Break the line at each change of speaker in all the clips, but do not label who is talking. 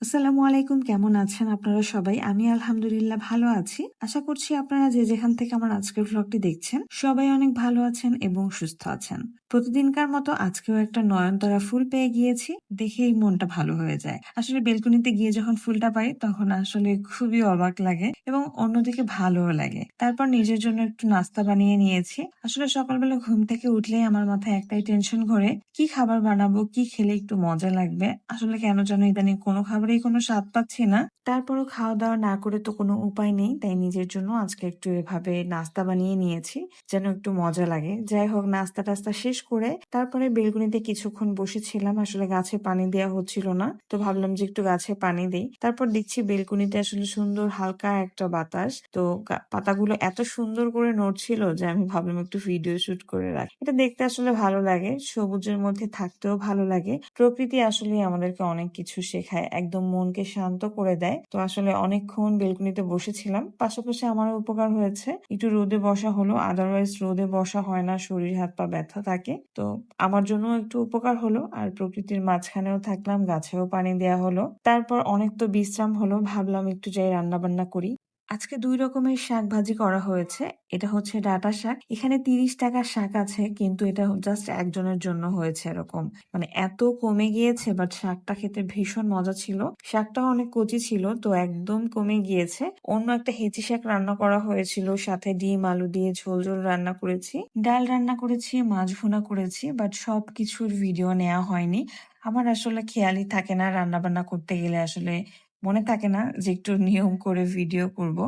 আসসালামু আলাইকুম, কেমন আছেন আপনারা সবাই? আমি আলহামদুলিল্লাহ ভালো আছি। আশা করছি আপনারা যে যেখান থেকে আমার আজকের ভ্লগটি দেখছেন সবাই অনেক ভালো আছেন এবং সুস্থ আছেন। প্রতিদিনকার মতো আজকেও একটা নয়নতারা ফুল পেয়ে গিয়েছি, দেখেই মনটা ভালো হয়ে যায়। আসলে বেলকনিতে গিয়ে যখন ফুলটা পাই তখন আসলে খুবই অবাক লাগে এবং অন্যদিকে ভালোও লাগে। তারপর নিজের জন্য একটু নাস্তা বানিয়ে নিয়েছি। আসলে সকালবেলা ঘুম থেকে উঠলেই আমার মাথায় একটাই টেনশন ঘোরে, কি খাবার বানাবো, কি খেলে একটু মজা লাগবে। আসলে কেন যেন ইদানিং কোনো খাবারেই কোনো স্বাদ পাচ্ছি না। তারপরও খাওয়া দাওয়া না করে তো কোনো উপায় নেই, তাই নিজের জন্য আজকে একটু এভাবে নাস্তা বানিয়ে নিয়েছি যেন একটু মজা লাগে। যাই হোক, নাস্তা টাস্তা শেষ করে তারপরে বেলকনিতে কিছুক্ষণ বসেছিলাম। আসলে গাছে পানি দেওয়া হচ্ছিল না, তো ভাবলাম যে একটু গাছে পানি দেই। তারপর দেখছি বেলকনিতে আসলে সুন্দর হালকা একটা বাতাস, তো পাতাগুলো এত সুন্দর করে নড়ছিল যে আমি ভাবলাম একটু ভিডিও শুট করে রাখি। এটা দেখতে আসলে ভালো লাগে, সবুজের মধ্যে থাকতেও ভালো লাগে। প্রকৃতি আসলে আমাদেরকে অনেক কিছু শেখায়, একদম মনকে শান্ত করে দেয়। তো আসলে অনেকক্ষণ বেলকনিতে বসেছিলাম, পাশাপাশি আমারও উপকার হয়েছে, একটু রোদে বসা হলো। আদারওয়াইজ রোদে বসা হয় না, শরীর হাত পা ব্যথা থাকে, তো আমার জন্য একটু উপকার হলো। আর প্রকৃতির মাঝখানেও থাকলাম, গাছেও পানি দেয়া হলো। তারপর অনেক তো বিশ্রাম হলো, ভাবলাম একটু যাই রান্না বান্না করি। আজকে ২ রকমের শাক ভাজি করা হয়েছে। এটা হচ্ছে ডাঁটা শাক। এখানে ৩০ টাকার শাক আছে, কিন্তু এটা জাস্ট একজনের জন্য হয়েছে এরকম। মানে এত কমে গিয়েছে, বাট শাকটা খেতে ভীষণ মজা ছিল। শাকটাও অনেক কচি ছিল, তো একদম কমে গিয়েছে। অন্য একটা হেঁচি শাক রান্না করা হয়েছিল, সাথে ডিম আলু দিয়ে ঝোল ঝোল রান্না করেছি, ডাল রান্না করেছি, মাছ ভুনা করেছি, বাট সবকিছুর ভিডিও নেওয়া হয়নি। আমার আসলে খেয়ালই থাকে না, রান্না বান্না করতে গেলে আসলে মনে থাকে না যে একটু নিয়ম করে ভিডিও করব।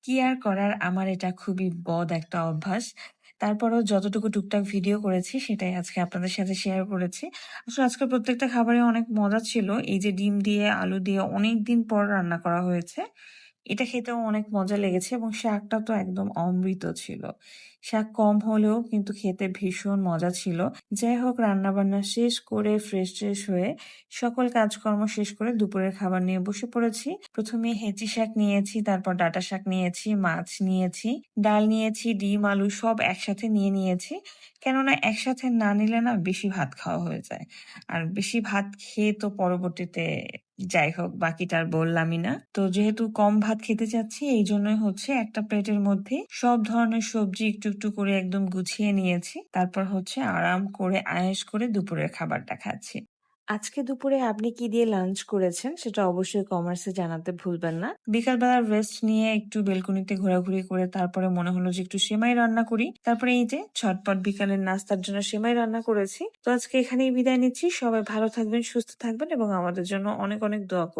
কি আর করার, আমার এটা খুবই বদ একটা অভ্যাস। তারপরেও যতটুকু টুকটাক ভিডিও করেছি সেটাই আজকে আপনাদের সাথে শেয়ার করেছি। আসলে আজকে প্রত্যেকটা খাবারে অনেক মজা ছিল। এই যে ডিম দিয়ে আলু দিয়ে অনেকদিন পর রান্না করা হয়েছে, এটা খেতেও অনেক মজা লেগেছে এবং শাকটা তো একদম অমৃত ছিল। শাক কম হলেও কিন্তু খেতে ভীষণ মজা ছিল। যাই হোক, রান্নাবান্না শেষ করে ফ্রেশ হয়ে সকল কাজকর্ম শেষ করে দুপুরের খাবার নিয়ে বসে পড়েছি। প্রথমে হেঁচি শাক নিয়েছি, তারপর ডাঁটা শাক নিয়েছি, মাছ নিয়েছি, ডাল নিয়েছি, ডিম আলু সব একসাথে নিয়ে নিয়েছি। কেননা একসাথে না নিলে না বেশি ভাত খাওয়া হয়ে যায়। আর বেশি ভাত খেয়ে তো পরবর্তীতে, যাই হোক বাকিটা আর বললামই না। তো যেহেতু কম ভাত খেতে চাচ্ছি, এই জন্যই হচ্ছে একটা প্লেটের মধ্যে সব ধরনের সবজি একটু একটু করে একদম গুছিয়ে নিয়েছি। তারপর হচ্ছে আরাম করে আয়েশ করে দুপুরের খাবারটা খাচ্ছি। আজকে দুপুরে আপনি কি দিয়ে লাঞ্চ করেছেন সেটা অবশ্যই কমেন্টসে জানাতে ভুলবেন না। বিকালবেলা রেস্ট নিয়ে একটু বেলকনিতে ঘোরাঘুরি করে তারপরে মনে হলো যে একটু সেমাই রান্না করি। তারপরে এই যে ঝটপট বিকালের নাস্তার জন্য সেমাই রান্না করেছি। তো আজকে এখানেই বিদায় নিচ্ছি। সবাই ভালো থাকবেন, সুস্থ থাকবেন এবং আমাদের জন্য অনেক অনেক দোয়া করবেন।